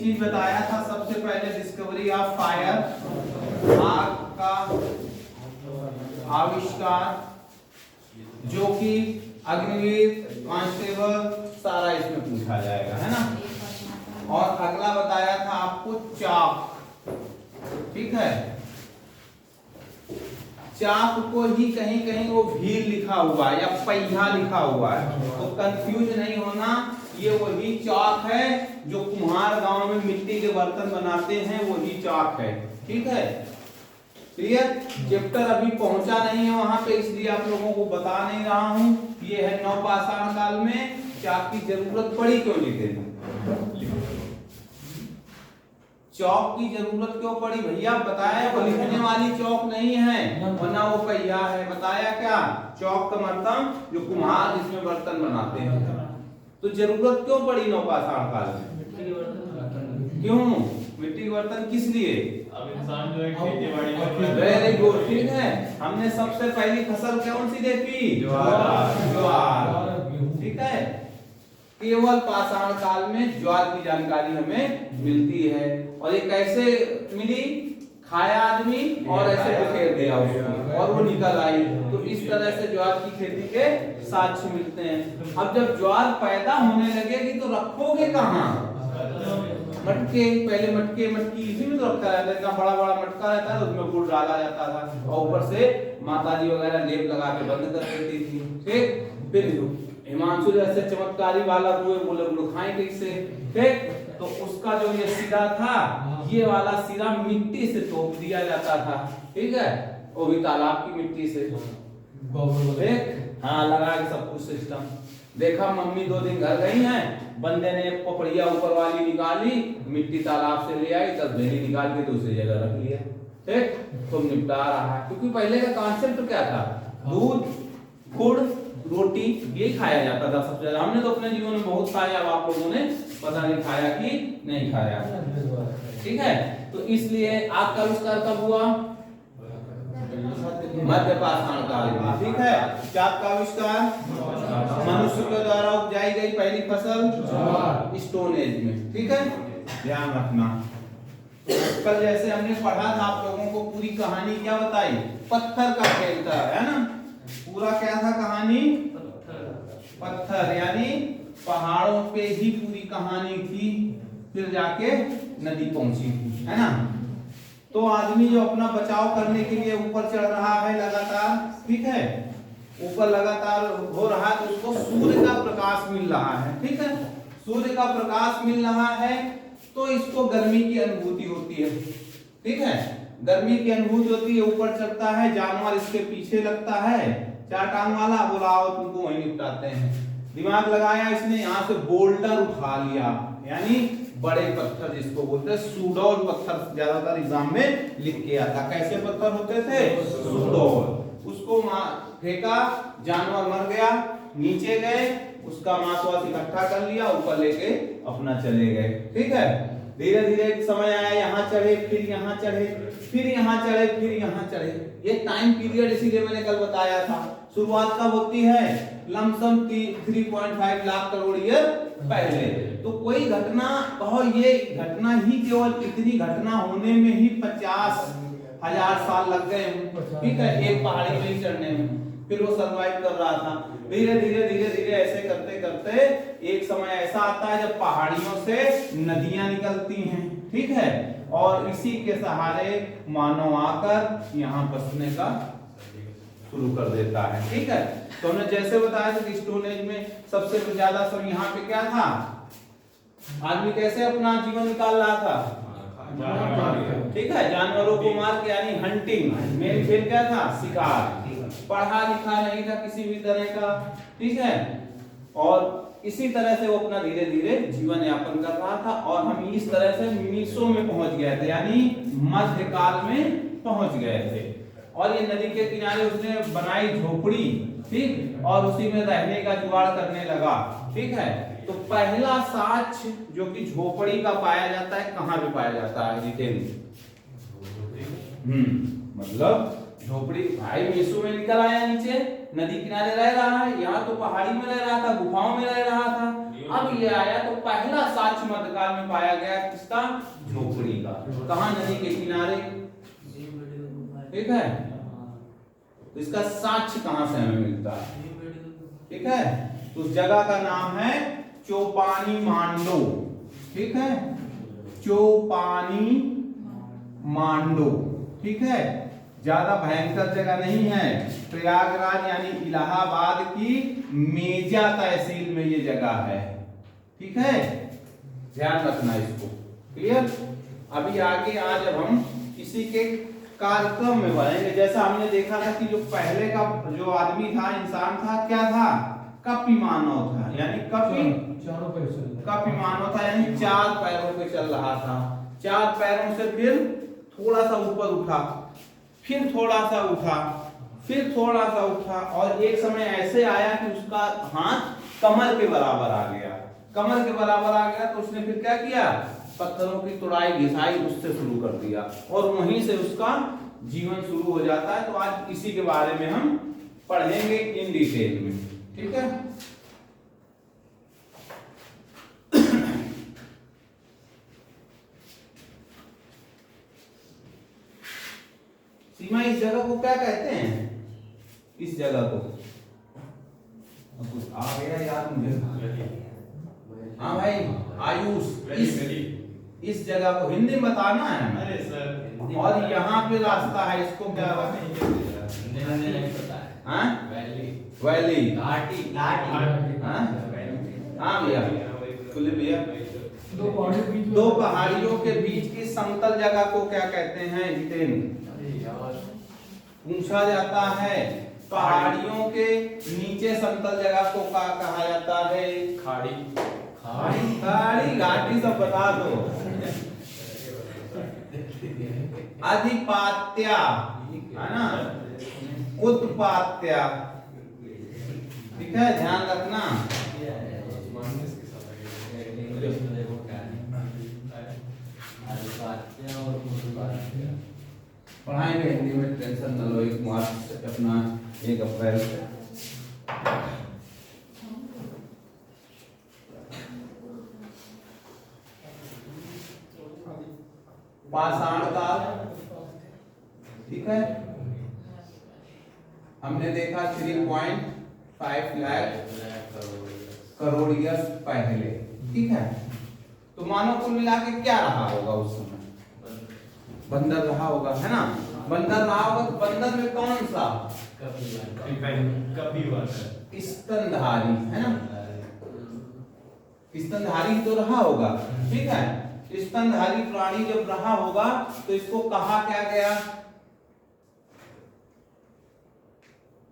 चीज बताया था सबसे पहले, डिस्कवरी ऑफ फायर, आग का आविष्कार, जो कि अग्निवीर, कांस्टेबल, सारा इसमें पूछा जाएगा, है ना। और अगला बताया था आपको चाक, ठीक है। चाक को ही कहीं कहीं वो व्हील लिखा हुआ है या पहिया लिखा हुआ है, तो कंफ्यूज नहीं होना, ये वही चाक है जो कुम्हार गांव में मिट्टी के बर्तन बनाते हैं, वही चाक है, ठीक है। क्लियर। चैप्टर अभी पहुंचा नहीं है वहां पे, इसलिए आप लोगों को बता नहीं रहा हूं। ये है नवपाषाण काल में चाक की जरूरत पड़ी, क्यों लिखे थे, चौक की जरूरत क्यों पड़ी भैया, बताया वो लिखने वाली चौक नहीं है, वरना वो पहिया है। बताया क्या, चौक का मतलब जो कुम्हार जिसमें बर्तन बनाते हैं। तो जरूरत क्यों पड़ी नवपाषाण काल में, क्यों मिट्टी के बर्तन, किस लिए, अब इंसान जो है खेती बाड़ी में, वेरी गुड, ठीक है। हमने सबसे पहली फसल कौन सी देखी, ज्वार, ठीक है। केवल पाषाण काल में ज्वार की जानकारी हमें मिलती है, और ये कैसे मिली, खाया आदमी और ऐसे बिखेर दिया उसको और वो निकल आई, तो इस तरह से ज्वार की खेती के साक्ष्य मिलते हैं। अब जब ज्वार पैदा होने लगेगी तो रखोगे कहाँ, मटके, पहले मटकी इसी में तो रखा रहता है, इतना बड़ा बड़ा मटका रहता है, तो उसमें गुड़ डाला जाता था और ऊपर से माताजी वगैरह लेप लगा के बंद कर देती थी, ठीक। फिर हिमांशु जैसे चमत्कारी वाला हुए, बोले गुड़ खाएं कैसे, ठीक। तो उसका जो ये सिरा था, ये वाला सिरा मिट्टी से तोप दिया जाता था, ठीक है, वो भी तालाब की मिट्टी से, ठीक। हाँ, लगा के सब कुछ सिस्टम। देखा मम्मी 2 दिन घर गई हैं, बंदे ने पपड़िया ऊपर वाली निकाली, मिट्टी तालाब से ले आई, तब बेली निकाल के दूसरी जगह रख लिया, ठीक। तो निपटा रहा है, क्योंकि पहले का कॉन्सेप्ट क्या था, दूध, गुड़, रोटी, ये खाया जाता था सबसे ज्यादा। हमने तो अपने जीवन में बहुत खाया, अब आप लोगों ने पता नहीं खाया कि नहीं खाया, ठीक है। तो इसलिए आग का आविष्कार कब हुआ, मध्य पाषाण काल में, ठीक है। चाक का आविष्कार मनुष्य के द्वारा उपजाई गई पहली फसल स्टोन एज में, ठीक है, ध्यान रखना। कल जैसे हमने पढ़ा था आप लोगों को, पूरी कहानी क्या बताई, पत्थर का खेल था, है ना। पूरा क्या था कहानी, पत्थर, यानी पहाड़ों पे ही पूरी कहानी थी, फिर जाके नदी पहुंची थी, है ना। तो आदमी जो अपना बचाव करने के लिए ऊपर चढ़ रहा है लगातार, ठीक है, ऊपर लगातार हो रहा है, तो उसको सूर्य का प्रकाश मिल रहा है, ठीक है। सूर्य का प्रकाश मिल रहा है तो इसको गर्मी की अनुभूति होती है, ठीक है, गर्मी की अनुभूति होती है, ऊपर चढ़ता है, जानवर इसके पीछे लगता है, 4 टांग वाला, बोला आओ तुमको वहीं निपटाते हैं। दिमाग लगाया इसने, यहाँ से बोल्डर उठा लिया, यानी बड़े पत्थर जिसको बोलते हैं, सूडोल पत्थर ज्यादातर एग्जाम में लिख के आता, कैसे पत्थर होते थे, सूडोल। उसको फेंका, जानवर मर गया, नीचे गए, उसका मांस वास इकट्ठा कर लिया, ऊपर लेके अपना चले गए, ठीक है। धीरे धीरे एक समय आया, यहाँ चढ़े, फिर यहाँ चढ़े, फिर यहाँ चढ़े, फिर यहाँ चढ़े, ये टाइम पीरियड इसीलिए मैंने कल बताया था। शुरुआत कब होती है, लमसम 3.5 लाख करोड़ ईयर पहले। तो कोई घटना कहो, ये घटना ही केवल इतनी घटना होने में ही 50,000 साल लग गए, ठीक है, एक पहाड़ी में चढ़ने में। फिर वो सरवाइव कर रहा था, धीरे धीरे धीरे धीरे ऐसे करते करते एक समय ऐसा आता है जब पहाड़ियों से नदियां निकलती हैं, ठीक है, और इसी के सहारे मानव आकर यहाँ बसने का शुरू कर देता है, ठीक है। तो हमने जैसे बताया था कि स्टोन एज में सबसे ज्यादा सब यहाँ पे क्या था, आदमी कैसे अपना जीवन निकाल रहा था, ठीक है, जानवरों को मार के, यानी हंटिंग, मेन खेल क्या था, शिकार। पढ़ा लिखा नहीं था किसी भी तरह का, ठीक है, और इसी तरह से वो अपना धीरे धीरे जीवन यापन कर रहा था। और हम इस तरह से मीसो में पहुंच गए थे, यानी मध्यकाल में पहुंच गए थे। और ये नदी के किनारे उसने बनाई झोपड़ी, ठीक, और उसी में रहने का जुगाड़ करने लगा, ठीक है। तो पहला साक्ष्य जो कि झोपड़ी का पाया जाता है, कहाँ पे पाया जाता है, डिटेल, मतलब झोपड़ी, भाई मीसो में निकल आया नीचे, नदी किनारे रह रहा है, यहाँ तो पहाड़ी में रह रहा था, गुफाओं में रह रहा था, अब ये आया तो पहला साक्ष्य मध्यकाल में पाया गया किसका? झोपड़ी का। कहाँ? नदी के किनारे। ठीक है, तो इसका साक्ष्य कहां से हमें मिलता है? ठीक है, तो उस जगह का नाम है चोपानी मांडो। ठीक है, चोपानी मांडो। ठीक है, ज्यादा भयंकर जगह नहीं है। प्रयागराज यानी इलाहाबाद की मेजा तहसील में ये जगह है। ठीक है, ध्यान रखना इसको। क्लियर? अभी आगे आज अब हम इसी के कार्यक्रम में बढ़ेंगे। जैसा हमने देखा था कि जो पहले का जो आदमी था, इंसान था, क्या था? कपि मानव था, यानी कपि मानव था, यानी 4 पैरों पे चल रहा था। 4 पैरों से फिर थोड़ा सा ऊपर उठा, फिर थोड़ा सा उठा, फिर थोड़ा सा उठा, और एक समय ऐसे आया कि उसका हाथ कमर के बराबर आ गया। कमर के बराबर आ गया तो उसने फिर क्या किया? पत्थरों की तुड़ाई घिसाई उससे शुरू कर दिया, और वहीं से उसका जीवन शुरू हो जाता है। तो आज इसी के बारे में हम पढ़ेंगे इन डिटेल में। ठीक है, सीमा, इस जगह को क्या कहते हैं? इस जगह को आ गया याद मुझे। हाँ भाई आयुष, इस जगह को हिंदी में बताना है। अरे सर, और यहाँ पे रास्ता है, इसको क्या वैली, घाटी। हाँ भैया, खुले भैया। दो पहाड़ियों के बीच की समतल जगह को क्या कहते हैं? जितेंद्र, पूछा जाता है पहाड़ियों के नीचे समतल जगह को क्या कहा जाता है? खाड़ी। खाड़ी, घाटी सब बता दो। अधिपात्या है ना, उत्पात्या। ठीक है, ध्यान रखना। पढ़ाएंगे हिंदी में, टेंशन न लो। 1 मार्च से अपना 1 अप्रैल से। पाषाण काल। ठीक है, हमने देखा 3.5 लाख करोड़ ईयर्स पहले। ठीक है, तो मानव कुल मिला के क्या रहा होगा उस समय? बंदर रहा होगा, है ना? बंदर रहा होगा, तो बंदर में कौन सा? स्तनधारी, है ना? स्तनधारी तो रहा होगा। ठीक है, स्तनधारी प्राणी जब रहा होगा तो इसको कहा क्या गया?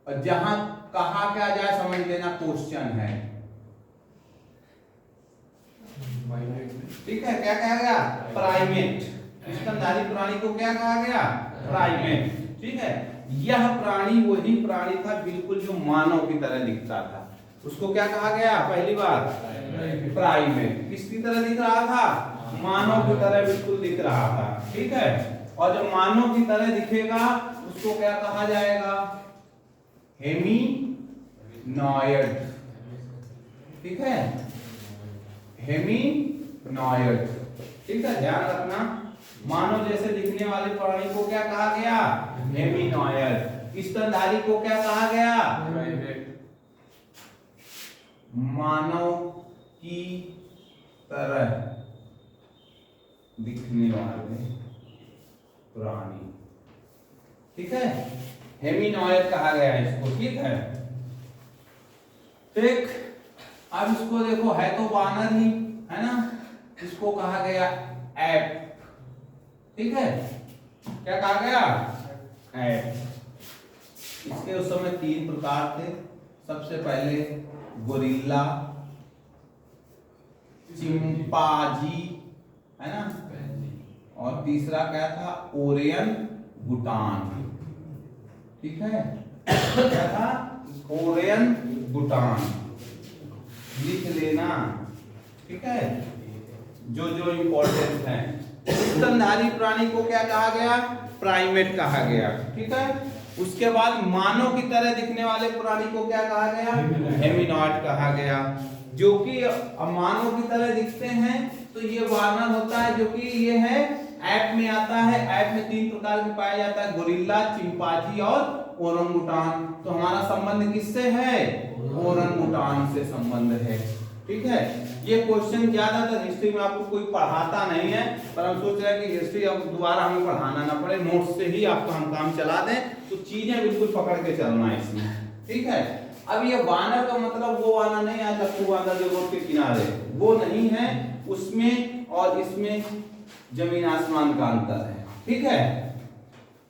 और जहां कहा क्या जाए समझ लेना, क्वेश्चन है। ठीक है, क्या कहा गया? प्राइमेट। स्तनधारी प्राणी को क्या कहा गया? प्राइमेट। ठीक है, यह प्राणी वही प्राणी था बिल्कुल जो मानव की तरह दिखता था। उसको क्या कहा गया? पहली बार प्राइमेट। किसकी तरह दिख रहा था? मानव की तरह बिल्कुल दिख रहा था। ठीक है, और जब मानव की तरह दिखेगा उसको क्या कहा जाएगा? हेमिनॉयड। ठीक है, हेमिनॉयड। ठीक है, ध्यान रखना। मानव जैसे दिखने वाले प्राणी को क्या कहा गया? हेमिनॉयड। स्तनधारी को क्या कहा गया? मानव की तरह दिखने वाले प्राणी। ठीक है, हेमिनॉयड कहा गया है इसको। ठीक है, ठीक। अब इसको देखो, है तो वानर ही, है ना? इसको कहा गया एप। ठीक है, क्या कहा गया? एप। इसके उस समय 3 प्रकार थे। सबसे पहले गोरिल्ला, चिंपांजी, है ना? और तीसरा क्या था? ओरेयन गुटान। ठीक है, क्या था? ओरेयन गुटान। लिख लेना। ठीक है, जो जो इंपॉर्टेंट है। स्तनधारी प्राणी को क्या कहा गया? प्राइमेट कहा गया। ठीक है, उसके बाद मानव की तरह दिखने वाले प्राणी को क्या कहा गया? हेमिनॉयड कहा गया। जो कि मानव की तरह दिखते हैं, तो ये वानर होता है जो कि ये है ऐप में आता है। ऐप में 3 प्रकार के पाया जाता है, गोरिल्ला, चिंपांजी और ओरंगुटान। तो हमारा संबंध किससे है? ओरंगुटान से संबंध है। ठीक है, ये क्वेश्चन ज्यादातर हिस्ट्री में आपको कोई पढ़ाता नहीं है, पर हम सोच रहे हैं कि हिस्ट्री अब दोबारा हमें पढ़ाना ना पड़े, नोट्स से ही आपको हम काम चला दें, तो चीजें बिल्कुल पकड़ के चलना है इसमें। ठीक है, अब ये वानर का मतलब वो वानर नहीं है लट्टू वानर जो रोड के किनारे, वो नहीं है। उसमें और इसमें जमीन आसमान का अंतर है। ठीक है,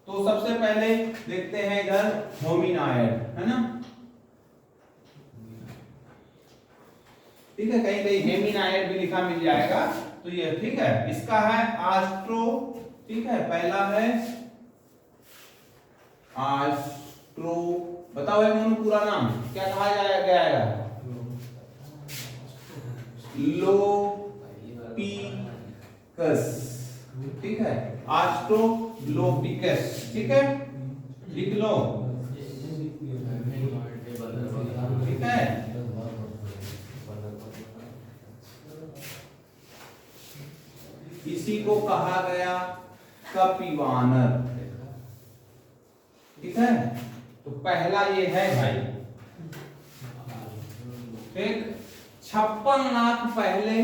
तो सबसे पहले देखते हैं इधर होमिनाइड, है ना। ठीक है, कहीं कहीं हेमिनाइड भी लिखा मिल जाएगा, तो ये ठीक है। इसका है आस्ट्रो, ठीक है, पहला है आस्ट्रो। बताओ है मोनू पूरा नाम क्या कहा गया है? लोपिकस। ठीक है, आस्ट्रोलोपिकस। ठीक है, लिख लो। ठीक है, इसी को कहा गया कपिवानर। ठीक है, तो पहला ये है भाई। ठीक, 56 लाख पहले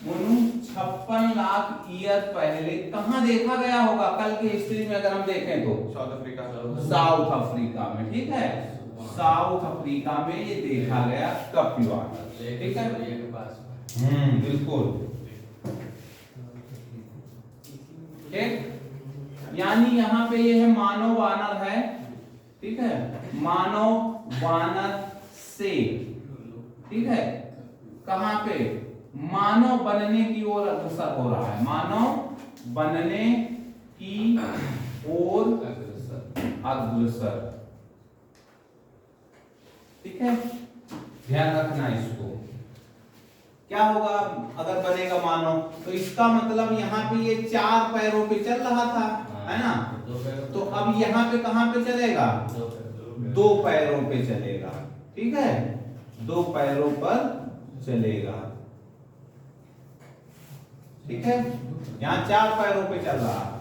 मोनू, 56 लाख ईयर पहले कहां देखा गया होगा? कल की हिस्ट्री में अगर हम देखें तो साउथ अफ्रीका। साउथ अफ्रीका में। ठीक है, साउथ अफ्रीका में ये देखा गया कपिवानर। ठीक है, बिल्कुल। ठीक, यानी यहाँ पे ये है मानव वानर है। ठीक है, मानव वानर से, ठीक है, कहां पे? मानव बनने की ओर अग्रसर हो रहा है, मानव बनने की ओर अग्रसर। ठीक है, ध्यान रखना इसको। क्या होगा अगर बनेगा मानव? तो इसका मतलब यहाँ पे ये 4 पैरों पे चल रहा था, है ना। तो अब यहाँ पे कहां पे चलेगा? 2 पैरों पे चलेगा। ठीक है, 2 पैरों पर चलेगा। ठीक है, यहाँ 4 पैरों पे चल रहा है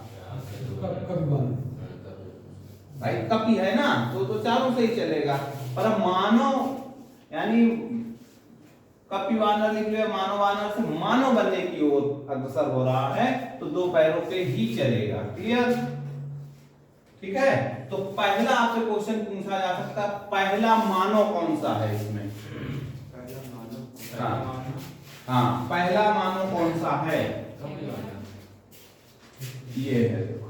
भाई, कपी है ना, तो चारों से ही चलेगा। पर अब मानव यानी कपिवानर लिख लिया, मानव वानर से मानव बनने की ओर अग्रसर हो रहा है, तो 2 पैरों पे ही चलेगा। क्लियर? ठीक है, तो पहला आपसे क्वेश्चन पूछा जा सकता है, पहला मानव कौन सा है इसमें? हाँ, पहला मानव कौन सा है? ये है, देखो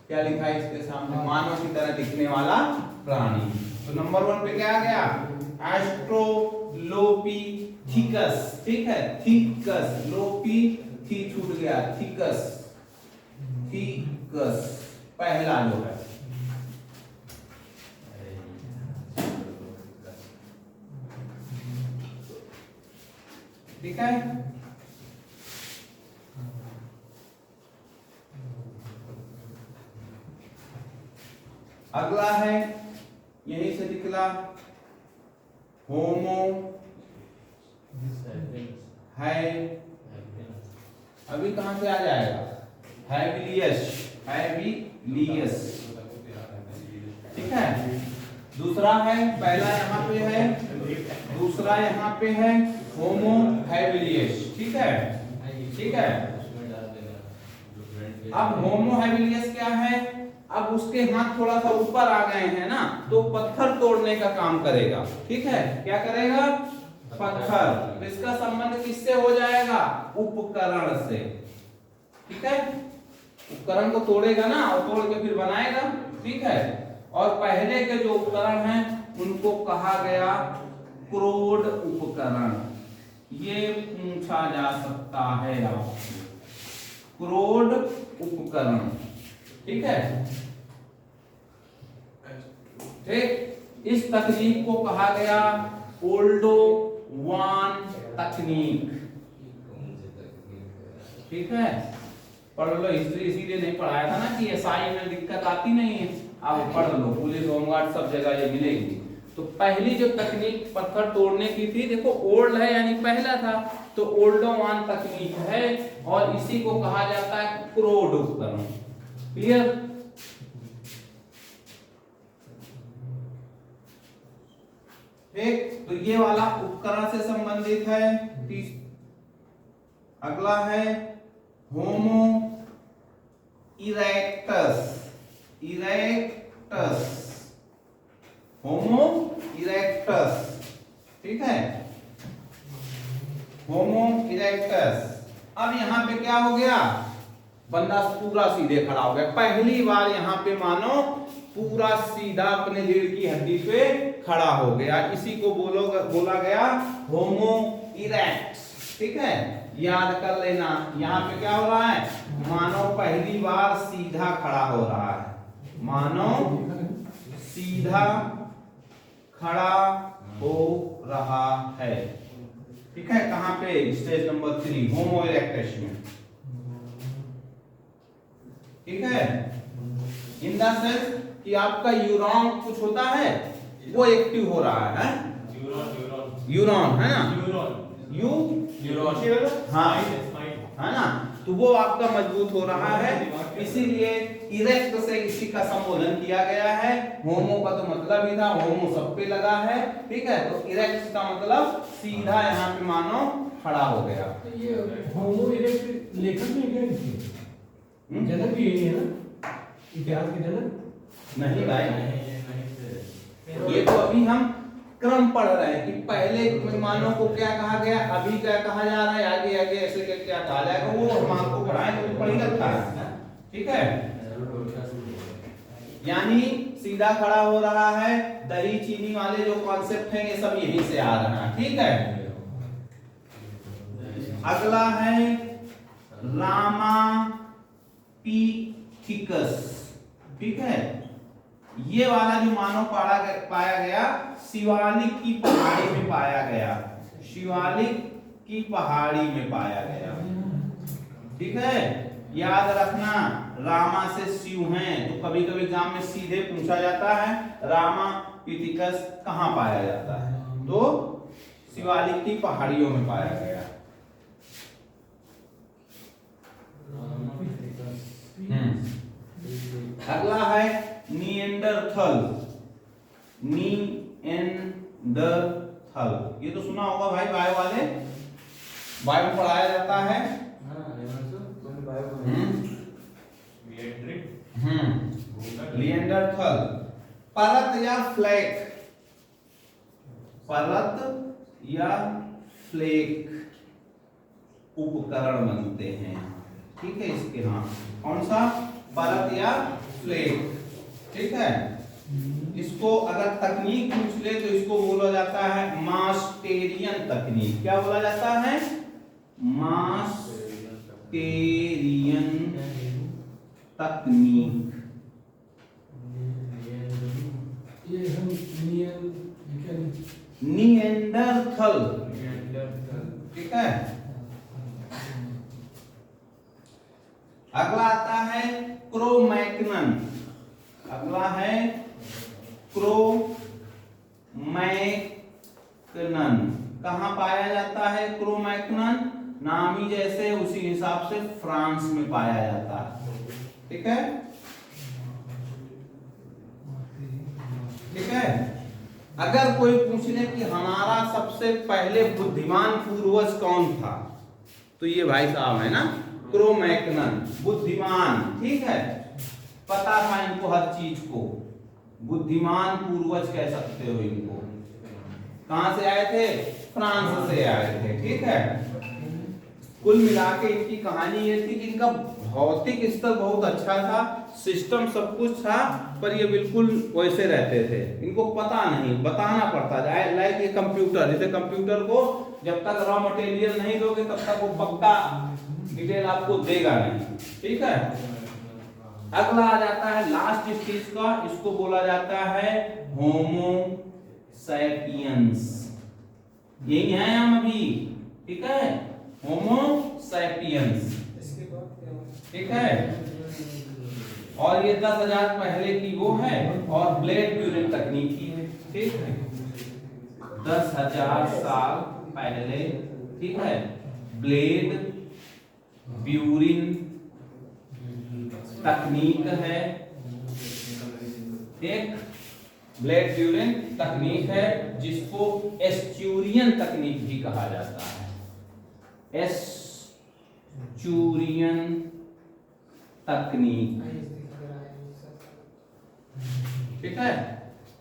क्या लिखा है इसके सामने? मानव की तरह दिखने वाला प्राणी। तो नंबर 1 पे क्या आ गया? एस्ट्रोलोपिथिकस। ठीक है, थिकस, लोपी थी छूट गया, थिकस, थिकस पहला जो है। ठीक है, अगला है यहीं से निकला होमो है। अभी कहां से आ जाएगा? हैबिलियस, हैबिलियस। ठीक है, दूसरा है, पहला यहाँ पे है, दूसरा यहाँ पे है होमो हैबिलियस। ठीक है, ठीक है। अब होमो हैबिलियस क्या है? अब उसके हाथ थोड़ा सा ऊपर आ गए हैं ना, तो पत्थर तोड़ने का काम करेगा। ठीक है, क्या करेगा? पत्थर। तो इसका संबंध किससे हो जाएगा? उपकरण से। ठीक है, उपकरण को तोड़ेगा ना, और तोड़ के फिर बनाएगा। ठीक है, और पहले के जो उपकरण हैं उनको कहा गया क्रोड उपकरण। ये पूछा जा सकता है आपसे, क्रोड उपकरण। ठीक है, ठीक, इस तकनीक को कहा गया ओल्डोवान तकनीक। ठीक है, पढ़ लो, हिस्ट्री इसीलिए नहीं पढ़ाया था ना कि एसआई में दिक्कत आती नहीं है। आप पढ़ लो, पुलिस होमगार्ड सब जगह ये मिलेगी। तो पहली जो तकनीक पत्थर तोड़ने की थी, देखो ओल्ड है यानी पहला था, तो ओल्डो वन तकनीक है और इसी को कहा जाता है क्रोड उपकरण। क्लियर? ठीक, तो ये वाला उपकरण से संबंधित है। अगला है होमो इरेक्टस। होमो इरेक्टस, ठीक है, होमो इरेक्टस। अब यहां पे क्या हो गया, बंदा पूरा सीधे खड़ा हो गया। पहली बार यहां पे मानो पूरा सीधा अपने रीढ़ की हड्डी पे खड़ा हो गया, इसी को बोला गया होमो इरेक्टस। ठीक है, याद कर लेना, यहाँ पे क्या हो रहा है, मानो पहली बार सीधा खड़ा हो रहा है, मानो सीधा खड़ा हो रहा है। ठीक है, कहां पे, स्टेज नंबर 3 होमो इरेक्टस में। ठीक है, इन द सेंस कि आपका यूरॉन कुछ होता है वो एक्टिव हो रहा है, यूरॉन है ना, हाँ है ना, तो वो आपका मजबूत हो रहा है, इसीलिए इरेक्ट से इसी का संबोधन किया गया है। होमो का तो मतलब ही था, होमो सब पे लगा है, ठीक है, तो इरेक्ट का मतलब सीधा यहाँ पे मानो खड़ा हो गया। तो ये होमो इरेक्ट लेखक में क्या लिखे, जनक भी यही है ना, इतिहास के जनक? नहीं भाई, ये तो अभी हम क्रम पढ़ रहे हैं कि पहले मानव को क्या कहा गया, अभी क्या कहा जा रहा है, आगे आगे ऐसे क्या कहा जाएगा, वो हम आपको पढ़ाएं तो पढ़ ही रखा है। ठीक है, यानी सीधा खड़ा हो रहा है, दही चीनी वाले जो कॉन्सेप्ट हैं ये सब यहीं से आ रहा है। ठीक है, अगला है रामापिथिकस। ठीक है, ये वाला जो मानव पाया गया शिवालिक की पहाड़ी में पाया गया, शिवालिक की पहाड़ी में पाया गया। ठीक है, याद रखना, रामा से शिव हैं, तो कभी कभी एग्जाम में सीधे पूछा जाता है रामापिथिकस कहां पाया जाता है, तो शिवालिक की पहाड़ियों में पाया गया। अगला है निएंडरथल। निएंडरथल, ये तो सुना होगा भाई, बायो वाले, बायो में पढ़ाया जाता है। निएंडरथल परत या फ्लैक, परत या फ्लैक उपकरण बनते हैं। ठीक है, इसके हाँ, कौन सा, परत या फ्लैक। ठीक है, इसको अगर तकनीक पूछ ले तो इसको बोला जाता है मास्टेरियन तकनीक। क्या बोला जाता है, मास्टेरियन तकनीक। ये हम निएंडरथल। ठीक है, अगला आता है क्रोमैग्नन। अगला है क्रोमैग्नन, कहां पाया जाता है क्रोमैग्नन, नाम ही जैसे उसी हिसाब से फ्रांस में पाया जाता है। ठीक है, ठीक है, अगर कोई पूछ ले कि हमारा सबसे पहले बुद्धिमान पूर्वज कौन था, तो ये भाई साहब है ना, क्रोमैग्नन, बुद्धिमान। ठीक है, पता था इनको हर चीज को, बुद्धिमान पूर्वज कह सकते हो इनको। कहां से आए थे, फ्रांस से आए थे। ठीक है, कुल मिला के इनकी कहानी ये थी कि इनका भौतिक स्तर बहुत अच्छा था, सिस्टम सब कुछ था, पर ये बिल्कुल वैसे रहते थे, इनको पता नहीं, बताना पड़ता जाए। लाइक ये कंप्यूटर, जैसे कंप्यूटर को जब तक रॉ मटेरियल नहीं दोगे तब तक वो पक्का डिटेल आपको देगा नहीं। ठीक है, अगला आ जाता है लास्ट स्टेज का, इसको बोला जाता है होमो सैपियंस। यही है हम अभी। ठीक है, होमो सैपियंस। ठीक है, और ये 10,000 पहले की वो है, और ब्लेड ट्यूरिंग तकनीक की है। ठीक है, 10,000 साल पहले, ठीक है, ब्लेड ब्यूरिन तकनीक है, एक ब्लेड ब्यूरिन तकनीक है जिसको एस्चुरियन तकनीक भी कहा जाता है, एस्चुरियन तकनीक, ठीक है,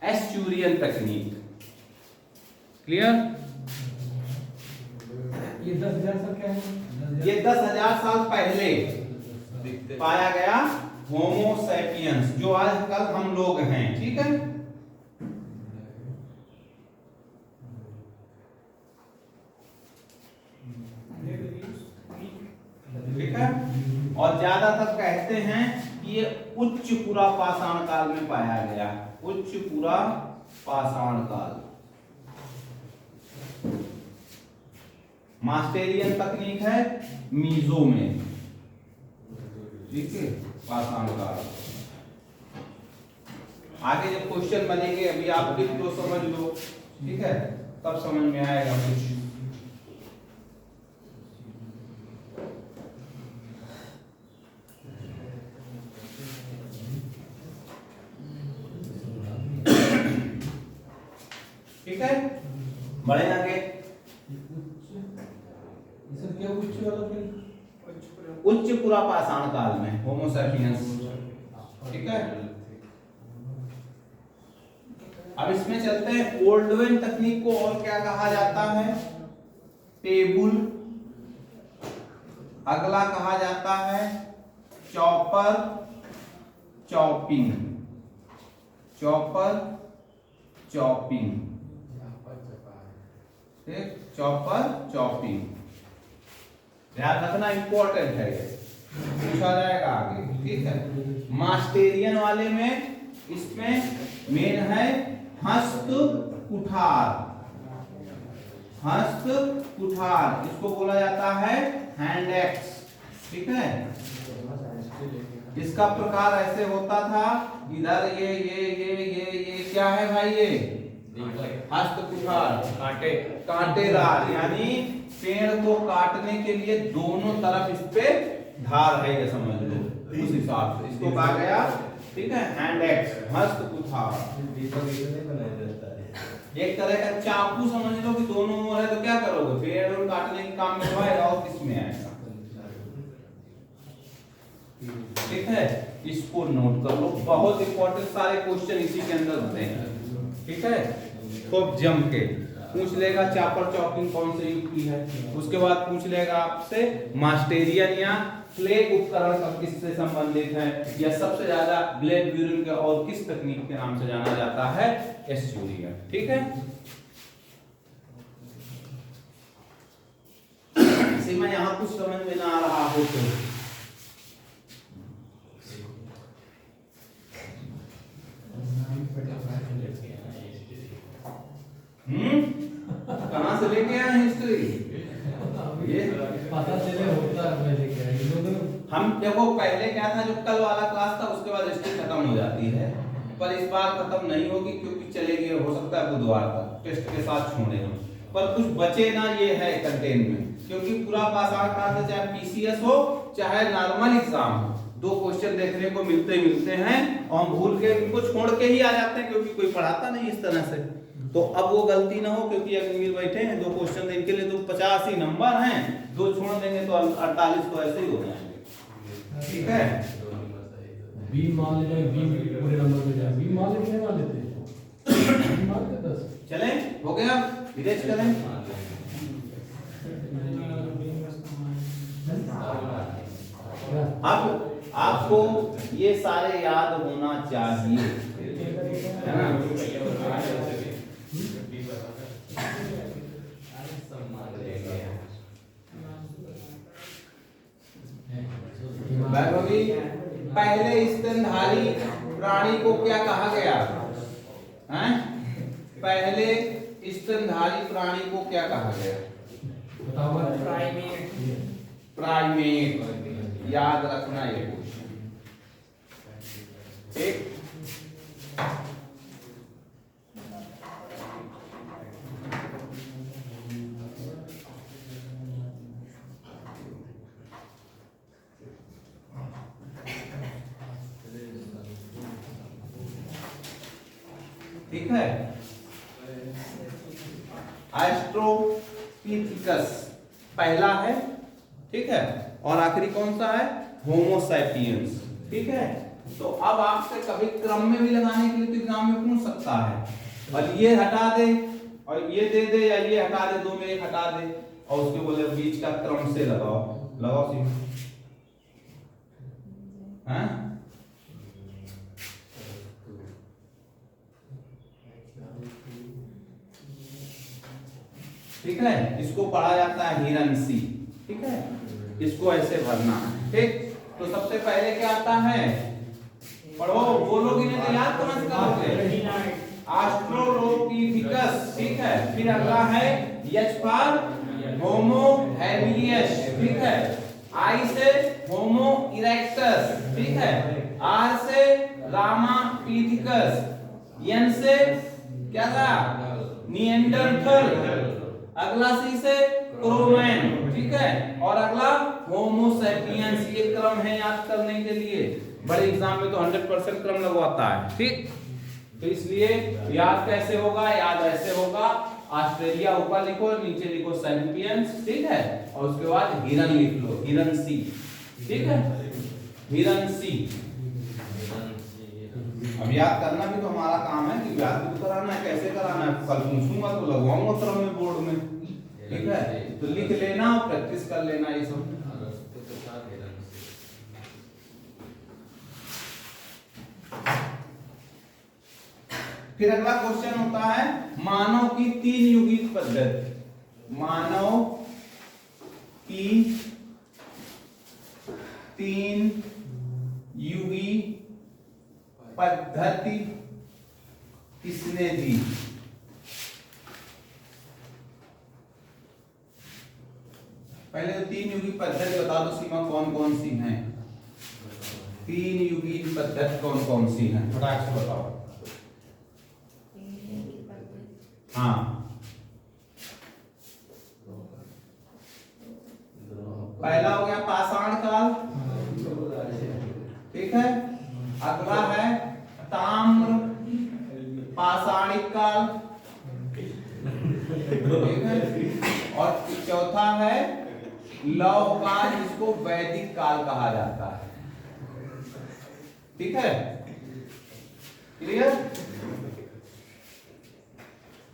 एस्चुरियन तकनीक, क्लियर। ये 10,000 साल क्या है? ये 10,000 साल पहले पाया गया होमो सैपियंस, जो आजकल हम लोग हैं, ठीक है। ठीक है, और ज्यादातर कहते हैं कि ये उच्च पुरा पाषाण काल में पाया गया, उच्च पुरा पाषाण काल। मास्टेरियन तकनीक है मीजो में, ठीक है, पाषाण काल। आगे जब क्वेश्चन बनेंगे, अभी आप लिख लो, समझ लो, ठीक है, तब समझ में आएगा कुछ। ठीक है, बढ़े आगे। क्या उच्च वाला फिर? उच्च पुरा पाषाण काल में होमो सैपियंस, ठीक है। अब इसमें चलते हैं, ओल्डवेन तकनीक को और क्या कहा जाता है? टेबुल। अगला कहा जाता है चॉपर चॉपिंग, चॉपर चॉपिंग, ठीक, चॉपर चॉपिंग, ध्यान रखना, इंपॉर्टेंट है ये, पूछा जाएगा आगे, ठीक है। मास्टेरियन वाले में इसमें मेन है हस्त कुठार, हस्त कुठार, इसको बोला जाता है हैंड एक्स, ठीक है। इसका प्रकार ऐसे होता था, इधर ये क्या है भाई? ये हस्त कुठार, कांटे, कांटेदार, यानी पेड़ को काटने के लिए दोनों तरफ इस पे धार है, ये समझ लो, उस हिसाब से इसको कहा गया, ठीक है, हैंड एक्स, हस्त कुठार। एक तरह का चाकू समझ लो कि दोनों ओर है, तो क्या करोगे? पेड़ और काटने के काम में आएगा, और किसमें आएगा, ठीक है। इसको नोट कर लो, बहुत इंपॉर्टेंट, सारे क्वेश्चन इसी के अंदर होते हैं, ठीक है। खूब जम के पूछ लेगा चापर चॉपिंग कौन से युग की है, उसके बाद पूछ लेगा आपसे मास्टेरियन या फ्लेग उपकरण का किससे संबंधित है, या सबसे ज्यादा ब्लेड ब्यूरिन के और किस तकनीक के नाम से जाना जाता है? एस्चुरियन, ठीक है। इसी में यहाँ कुछ समझ में ना आ रहा हो तो कहां से लेके आए हिस्ट्री? ये पता चले होता है पहले क्या है, हम देखो, पहले क्या था, जो कल वाला क्लास था उसके बाद हिस्ट्री खत्म हो जाती है, पर इस बार खत्म नहीं होगी क्योंकि चलेगी, हो सकता है बुधवार तक टेस्ट के साथ छोड़े हम, पर कुछ बचे ना, ये है कंटेन में, क्योंकि पूरा पाषाण काल से चाहे पीसीएस हो चाहे नॉर्मल एग्जाम हो, 2 क्वेश्चन देखने को मिलते हैं, और हम भूल के इनको छोड़ के ही आ जाते हैं क्योंकि कोई पढ़ाता नहीं इस तरह से। तो अब वो गलती ना हो, क्योंकि अग्निवीर बैठे हैं, 2 क्वेश्चन इनके लिए तो 50 ही नंबर हैं, 2 छोड़ देंगे तो 48 तो ऐसे ही हो जाएंगे, ठीक है। बी मान ले, बी पूरे नंबर में जाए, बी मान ले, कितने मान लेते हैं? बी मान के 10 चलें, हो गया, विदेश करें। अब आपको ये सारे याद होना चाहिए, है ना? वैभवी, पहले स्तनधारी प्राणी को क्या कहा गया? हैं? पहले स्तनधारी प्राणी को क्या कहा गया? प्राइमेट। प्राइमेट, याद रखना ये क्वेश्चन, ठीक। ठीक है। ऑस्ट्रोपिथिकस पहला है, ठीक है, और आखिरी कौन सा है? होमो सैपियंस, ठीक है। तो अब आपसे कभी क्रम में भी लगाने के लिए तो एग्जाम में पूछ सकता है, और ये हटा दे और ये दे दे, या ये हटा दे, दो में एक हटा दे, और उसके बोले बीच का क्रम से लगाओ, लगाओ सी, हैं? ठीक है, इसको पढ़ा जाता है हिरण्सी, ठीक है, इसको ऐसे भरना है, ठीक। तो सबसे पहले क्या आता है, पढ़ो, बोलोगे नहीं तो याद कहाँ से करोगे? ऑस्ट्रोलोपिथिकस, ठीक है। फिर अगला है एच फॉर होमो हैबिलियस, ठीक है। आई से होमो इरेक्टस, ठीक है। आर से रामापिथिकस, एन से क्या था? निएंडरथल, अगला सी से क्रोमैन, ठीक है, और अगला होमो सैपियंस। ये क्रम है याद करने के लिए, बड़े एग्जाम में तो 100% क्रम लगवाता है, ठीक। तो इसलिए याद कैसे होगा? याद ऐसे होगा, ऑस्ट्रेलिया ऊपर लिखो, नीचे लिखो सैपियंस, ठीक है, और उसके बाद हिरन लिख लो, हिरण्सी, ठीक है, हिरण्सी। अब याद करना भी तो हमारा काम है कि याद भी तो कराना है, कैसे कराना है, कल पूछूंगा तो लगवाऊंगा क्रम में बोर्ड में, ठीक है। तो लिख लेना और प्रैक्टिस कर लेना ये सब। फिर अगला क्वेश्चन होता है मानव की 3 युगित पद्धति। मानव की 3 युगी पद्धति किसने दी? पहले तो 3 युगी पद्धति बता दो सीमा, कौन कौन सी हैं? 3 युगी पद्धति कौन कौन सी हैं, फटाक से बताओ। हाँ, पहला हो गया पाषाण काल, ठीक है। अगला है ताम्र पाषाणिक काल, ठीक है, और चौथा है लौह काल, जिसको वैदिक काल कहा जाता है, ठीक है, क्लियर,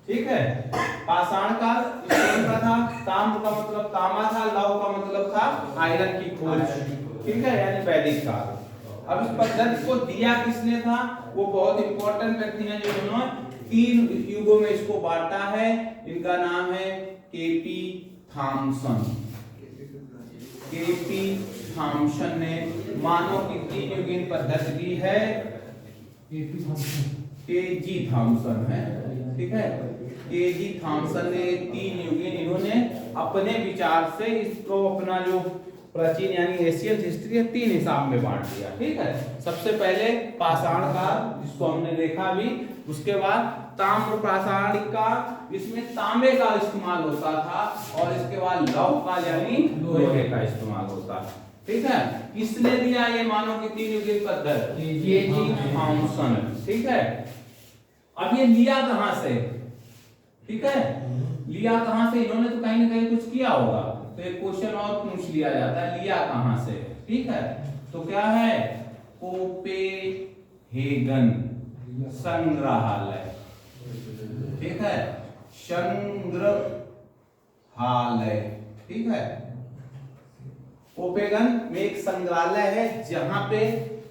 ठीक है। पाषाण काल कौन सा था? ताम्र का मतलब तांबा था, लौह का मतलब था आयरन की खोज, ठीक है, यानी वैदिक काल। अब इस पद्धति को दिया किसने था? वो बहुत इंपॉर्टेंट व्यक्ति हैं जो उन्होंने 3 युगों में इसको बांटा है। इनका नाम है केपी थॉमसन। केपी थॉमसन ने मानव की 3 युगीन पद्धति दी है। केजी थॉमसन है, ठीक है, केजी थॉमसन ने 3 युगीन, इन्होंने अपने विचार से इसको अपना जो प्राचीन यानी एशियन हिस्ट्री है 3 हिसाब में बांट दिया, ठीक है। सबसे पहले पाषाण काल, जिसको हमने देखा भी, उसके बाद ताम्र पाषाणिक काल, इसमें तांबे का इस्तेमाल होता था, और इसके बाद लौह काल यानी लोहे का इस्तेमाल होता है, ठीक है। किसने दिया ये मानव की 3 युगीन पद्धति? केजी थॉमसन, ठीक है। अब ये लिया कहां से, ठीक है, लिया कहां से? इन्होंने तो कहीं ना कहीं कुछ किया होगा, तो एक क्वेश्चन और पूछ लिया जाता है, लिया कहां से, ठीक है। तो क्या है? कोपेनहेगन संग्रहालय, ठीक है, संग्रहालय, ठीक है। कोपेगन में एक संग्रहालय है जहां पे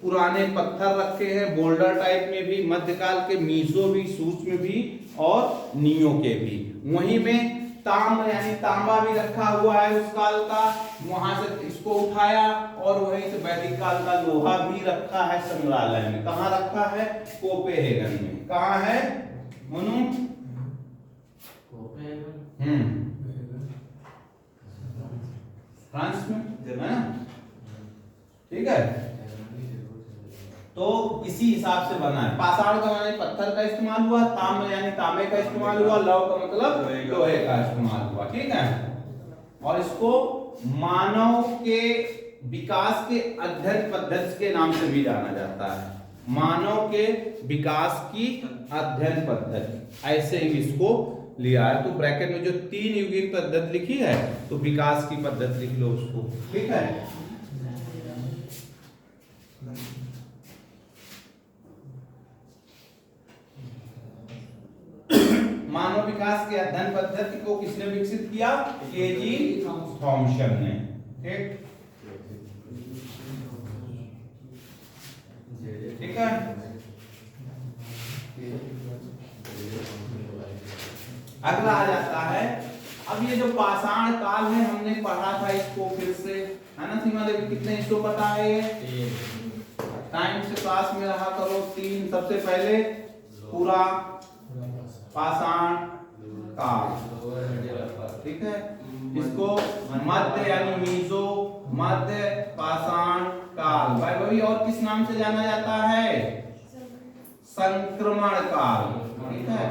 पुराने पत्थर रखे हैं, बोल्डर टाइप में भी, मध्यकाल के मीसो भी, सूक्ष्म भी और नियो के भी। वहीं में ताम्र यानी तांबा भी रखा हुआ है उस काल का, वहां से इसको उठाया, और वहीं से वैदिक काल का लोहा भी रखा है संग्रहालय में। कहाँ रखा है? कोपेनहेगन में। कहाँ है मनु? फ्रांस में है ना, ठीक है। तो इसी हिसाब से बना है। पाषाण का यानी पत्थर का इस्तेमाल हुआ, ताम्र यानी तांबे का इस्तेमाल हुआ, लौह का मतलब लोहे का इस्तेमाल हुआ, ठीक है। और इसको मानव के विकास के अध्ययन पद्धति के नाम से भी जाना जाता है, मानव के विकास की अध्ययन पद्धति, ऐसे ही इसको लिया है। तो ब्रैकेट में जो 3 युगीन पद्धति लिखी है तो विकास की पद्धति लिख लो उसको, ठीक है। मानव विकास के अध्ययन पद्धति को किसने विकसित किया? केजी थॉमसन ने, ठीक ठीक है। अगला आ जाता है, अब ये जो पाषाण काल है हमने पढ़ा था इसको फिर से, है ना सीमा देवी? कितने इसको पता है ये? टाइम से पास में रहा करो। 3 सबसे पहले पूरा पाषाण काल, ठीक है। इसको मध्य यानी मीजो मध्य पाषाण काल, भाई भाई, और किस नाम से जाना जाता है? संक्रमण काल, ठीक है,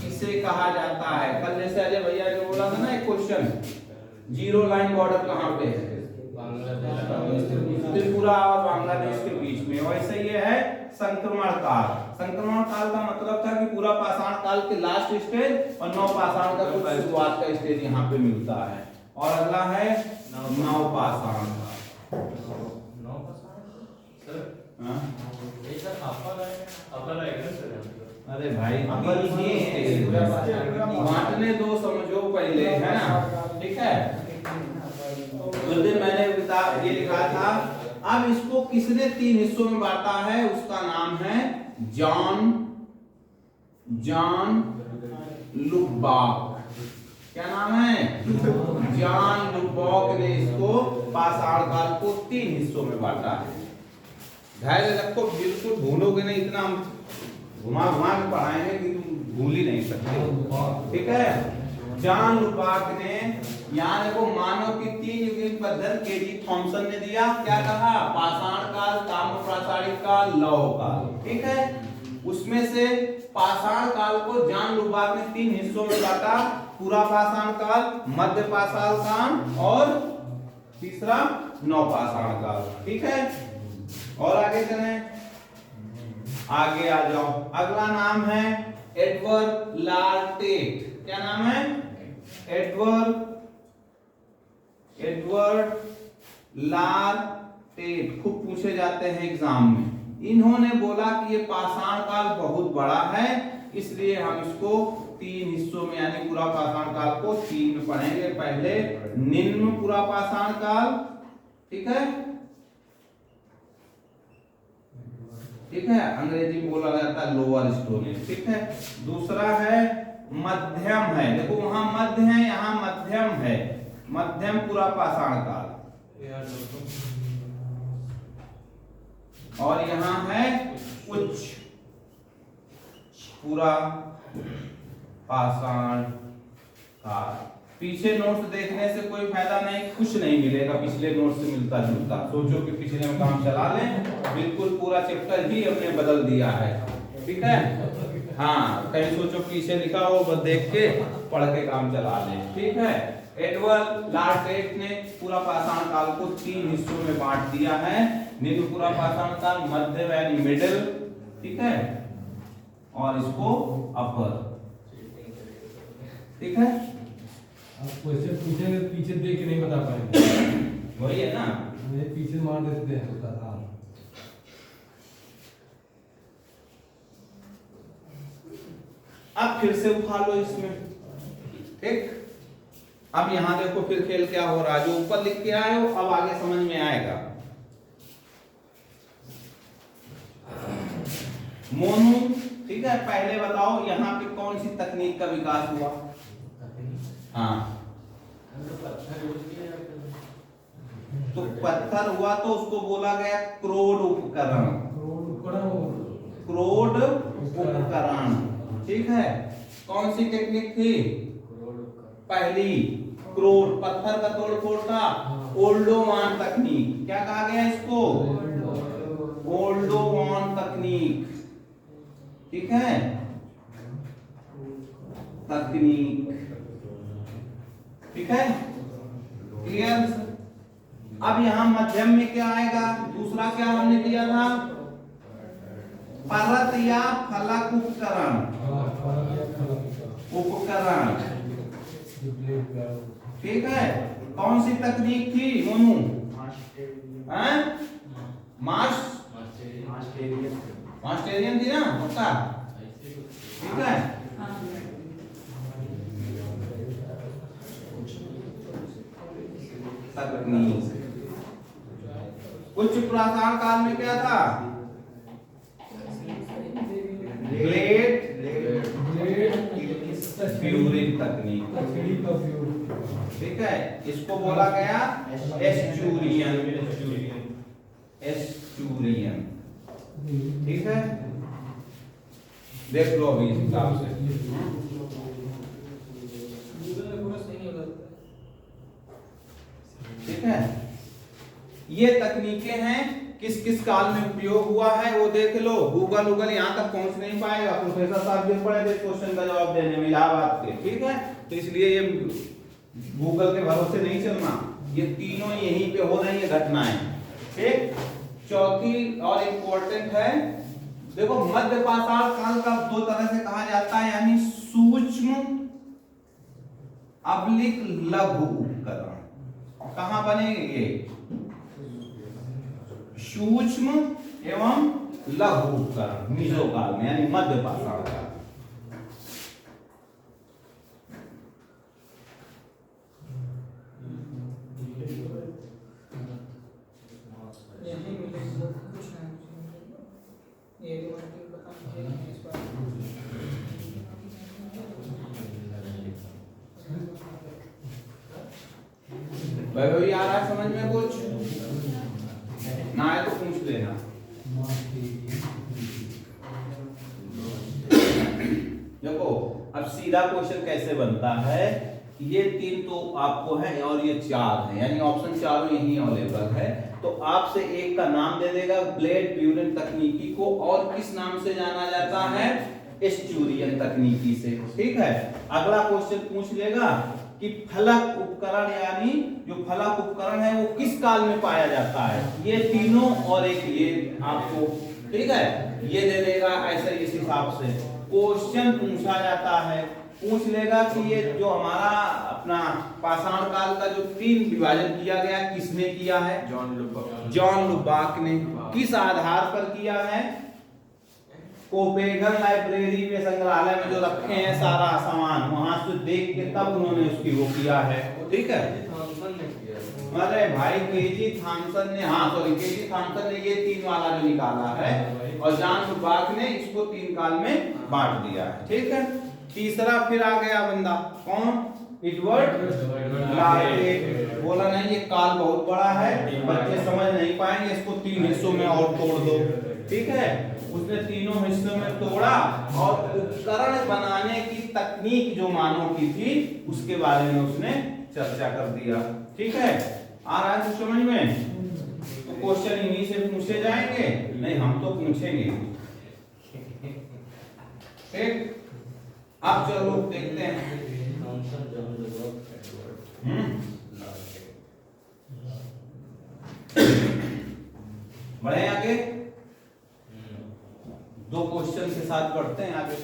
इसे कहा जाता है। कल जैसे अजय भैया ने बोला था ना एक क्वेश्चन, 0 लाइन बॉर्डर कहाँ पे है? त्रिपुरा और बांग्लादेश के बीच में, वैसे ये है संक्रमण काल। संक्रमण काल का मतलब था कि पूरा पाषाण काल के लास्ट स्टेज और नव पाषाण का कुछ शुरुआत का स्टेज यहाँ पे मिलता है। और अगला है नव पाषाण काल। अरे भाई बांटने दो, समझो पहले, है ना, ठीक है। उस दिन मैंने ये लिखा था। अब इसको किसने 3 हिस्सों में बांटा है? उसका नाम है जॉन लुबाक। क्या नाम है? जॉन लुबाक ने इसको पाषाण काल को 3 हिस्सों में बांटा है। धैर्य रखो, बिल्कुल भूलोगे नहीं, इतना घुमा घुमा के पढ़ाएंगे कि तुम भूल ही नहीं सकते, ठीक है। जॉन लुबाक ने यहाँ देखो मानव की 3 युगीन पद्धति केजी थॉमसन ने दिया। क्या कहा? पाषाण काल, ताम्र प्रासारिक काल, लौह काल, ठीक है। उसमें से पाषाण काल को जॉन लुबाक ने 3 हिस्सों में बांटा, पूरा पाषाण काल, मध्य पाषाण काल और तीसरा नव पाषाण काल, ठीक है। और आगे चलें, आगे आ जाओ। अगला नाम है एडवर्ड लार्टेट। क्या नाम है? एडवर्ड लार्टेट। खूब पूछे जाते हैं एग्जाम में। इन्होंने बोला कि ये पाषाण काल बहुत बड़ा है, इसलिए हम इसको 3 हिस्सों में यानी पूरा पाषाण काल को 3 में पढ़ेंगे। पहले निम्न पूरा पाषाण काल, ठीक है, ठीक है, अंग्रेजी में बोला जाता है लोअर स्टोन एज, ठीक है। दूसरा है मध्यम है, देखो वहां मध्य है, यहाँ मध्यम है, मध्यम पूरा पाषाण काल। और यहाँ है उच्च पूरा पाषाण काल। पीछे नोट्स देखने से कोई फायदा नहीं, कुछ नहीं मिलेगा पिछले नोट से मिलता जुलता। सोचो कि पिछले में काम चला लें, बिल्कुल पूरा चैप्टर ही हमने बदल दिया है, ठीक है। हाँ, कहीं सोचो पीछे लिखा हो, बस देख के पढ़ के काम चला लें, ठीक है। एडवर्ड लार्टेट ने पूरा पाषाण काल को 3 हिस्सों में बांट दिया है। निम्न पूरा पाषाण काल, मध्य यानी मिडिल, ठीक है, और इसको अपर, ठीक है। आप क्वेश्चन पूछेंगे पीछे देख के नहीं बता पाएंगे, वही है ना, मुझे पीछे मार देते हैं उसका था। अब फिर से उठा लो इसमें, ठीक। अब यहां देखो फिर खेल क्या हो रहा है, जो ऊपर लिख के आए हो अब आगे समझ में आएगा। मोनू, ठीक है, पहले बताओ यहाँ पे कौन सी तकनीक का विकास हुआ? हाँ, तो पत्थर हुआ तो उसको बोला गया क्रोड उपकरण, क्रोड उपकरण, ठीक है। कौन सी टेक्निक थी? पहली क्रोड, पत्थर का तोड़ फोड़ था, ओल्डोवान तकनीक। क्या कहा गया इसको? ओल्डोवान तकनीक, ठीक है, तकनीक, ठीक है, क्लियर। अब यहां मध्यम में क्या आएगा? दूसरा क्या हमने दिया था? परत या फलक उपकरण। उपकरण, ठीक है। कौन सी तकनीक थी मोनू? मास्टेरियन थी ना पक्का, ठीक है। तकनीक उच्च प्राचीन काल में क्या था? ब्लेड फ्यूरिंग तकनीक, ठीक है। इसको बोला गया एस्चुरियन, एस्चुरियन, ठीक है। देख लो अभी इस हिसाब से, ठीक है। ये तकनीकें हैं, किस किस काल में उपयोग हुआ है वो देख लो। गूगल यहाँ तक पहुंच नहीं पाएगा, प्रोफेसर साहब गिर पड़े थे क्वेश्चन का जवाब देने में इलाहाबाद के, ठीक है। तो इसलिए ये गूगल के भरोसे नहीं चलना, ये तीनों यहीं पे हो रही है घटनाएं, ठीक। चौथी और इम्पोर्टेंट है, देखो मध्य पाषाण काल का दो तरह से कहा जाता है, यानी सूक्ष्म अवलिक लघु उपकरण। कहां बनेंगे ये? सूक्ष्म एवं लघु उपकरण मीसोकाल में, यानी मध्य पाषाण काल। भाई आ रहा समझ में कुछ ना आए तो पूछ लेना। देखो अब सीधा क्वेश्चन कैसे बनता है, ये तीन तो आपको है और ये चार है, यानी ऑप्शन चारों यही अवेलेबल है। तो आपसे एक का नाम दे देगा ब्लेड फ्यूरिंग तकनीकी को, और किस नाम से जाना जाता है? एस्चुरियन तकनीकी से, ठीक है। अगला क्वेश्चन पूछ लेगा कि फलक उपकरण, यानी जो फलक उपकरण है वो किस काल में पाया जाता है? ये तीनों और एक ये आपको, ठीक है, ये दे देगा। ऐसे इस हिसाब से क्वेश्चन पूछा जाता है। पूछ लेगा कि ये जो हमारा अपना पाषाण काल का जो तीन विभाजन किया गया, किसने किया है? जॉन लुबाक ने। किस आधार पर किया है? कोपेगन लाइब्रेरी में, संग्रहालय में जो रखे हैं सारा सामान, वहां से देख के तब उन्होंने उसकी वो किया है, ठीक है। अरे भाई केजी थॉमसन ने, हाँ सॉरी केजी थॉमसन ने ये तीन वाला जो निकाला है, और जॉन लुबाक ने इसको तीन काल में बांट दिया है, ठीक है। तीसरा फिर आ गया बंदा, कौन? एडवर्ड लार्के। बोला नहीं ये काल बहुत बड़ा है, बच्चे समझ नहीं पाएंगे, इसको तीन हिस्सों में और तोड़ दो, ठीक है। उसने तीनों हिस्सों में तोड़ा और उपकरण बनाने की तकनीक जो मानव की थी उसके बारे में उसने चर्चा कर दिया, ठीक है। आ रहा है कुछ समझ में? तो क्वेश्चन इन्हीं से पूछे जाएंगे, नहीं हम तो पूछेंगे, ठीक। अब चलो देखते हैं, बढ़े आगे। दो क्वेश्चन के साथ पढ़ते हैं आगे।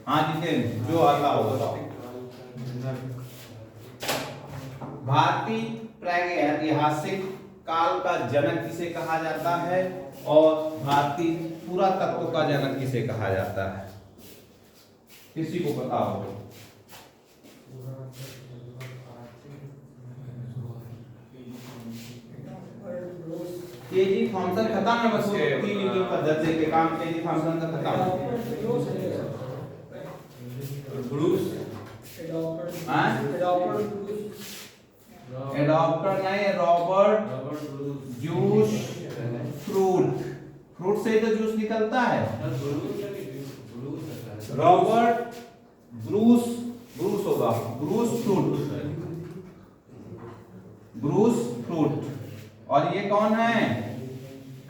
हाँ जितेंद्र, जो आता हो बताओ। भारतीय प्रागैतिहासिक काल का जनक किसे कहा जाता है, और भारतीय पुरातत्व का जनक किसे कहा जाता है? किसी को पता हो? केजी थॉमसन खत्म है, बस तीन यूनिट पर दर्जे के काम केजी थॉमसन का खत्म। ब्रूस डॉक्टर नहीं, रॉबर्ट जूस फ्रूट, फ्रूट से ही तो जूस निकलता है। रॉबर्ट ब्रूस, ब्रूस होगा, ब्रूस फ्रूट, ब्रूस फ्रूट। और ये कौन है?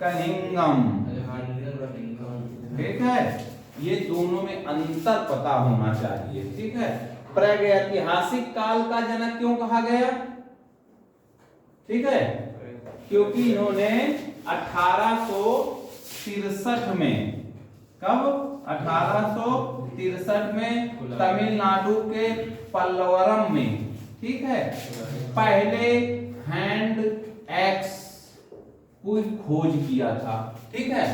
कनिंगम। ठीक है, ये दोनों में अंतर पता होना चाहिए। ठीक है, प्रागैतिहासिक काल का जनक क्यों कहा गया? ठीक है, क्योंकि इन्होंने 1863 में, कब? 1863 में तमिलनाडु के पल्लवरम में, ठीक है, पहले हैंड एक्स की खोज किया था। ठीक है,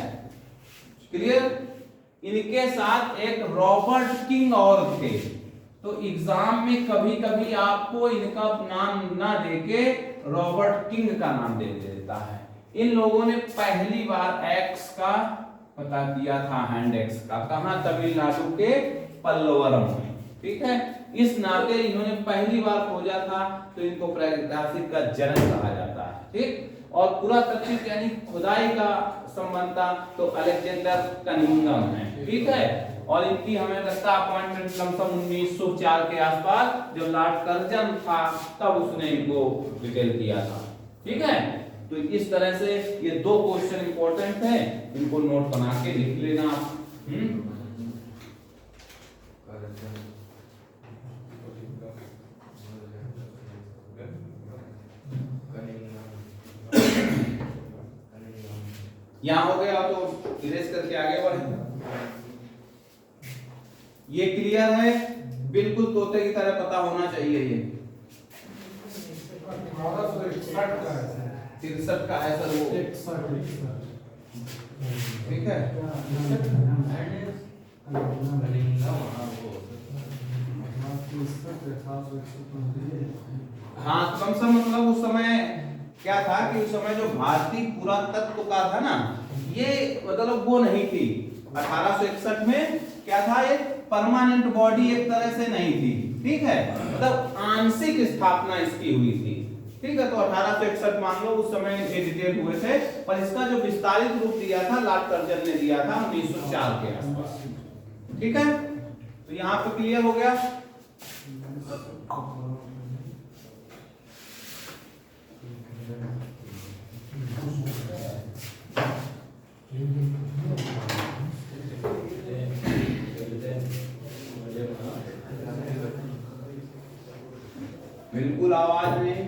क्लियर? इनके साथ एक रॉबर्ट किंग और थे। तो एग्जाम में कभी कभी आपको इनका नाम ना देके रॉबर्ट किंग का नाम दे देता है। इन लोगों ने पहली बार एक्स का पता किया था, हैंड एक्स का, कहां? तमिलनाडु के पल्लवरम में। ठीक है, इस नाते इन्होंने पहली बार खोजा था, तो इनको प्रागैतिहासिक का जनक कहा जाता है। ठीक, और पुरातात्विक यानी खुदाई का संबंध था तो अलेक्जेंडर कनिंगम है। ठीक है, और इनकी हमें लगता अपॉइंटमेंट लमसम 1904 के आसपास, जब लॉर्ड कर्जन था तब उसने इनको डिटेल किया था। ठीक है, तो इस तरह से ये दो क्वेश्चन इंपॉर्टेंट है, इनको नोट बना के लिख लेना। यहां हो गया तो इरेज करके आगे बढ़े। ये क्लियर है? बिल्कुल तोते की तरह पता होना चाहिए। ये 63 का है सर वो। ठीक है, हाँ, कम से मतलब उस समय क्या था कि उस समय जो भारतीय पुरातत्व का था ना, ये मतलब वो नहीं थी। 1861 में क्या था? एक परमानेंट बॉडी एक तरह से नहीं थी। ठीक है, मतलब आंशिक स्थापना इसकी हुई थी। ठीक है, तो 1861 मान लो उस समय ये डिटेल हुए थे, पर इसका जो विस्तारित रूप दिया था लॉर्ड कर्जन ने दिया था 1904 के आसपास। ठीक है, तो यहाँ पे क्लियर हो गया। बिल्कुल आवाज नहीं।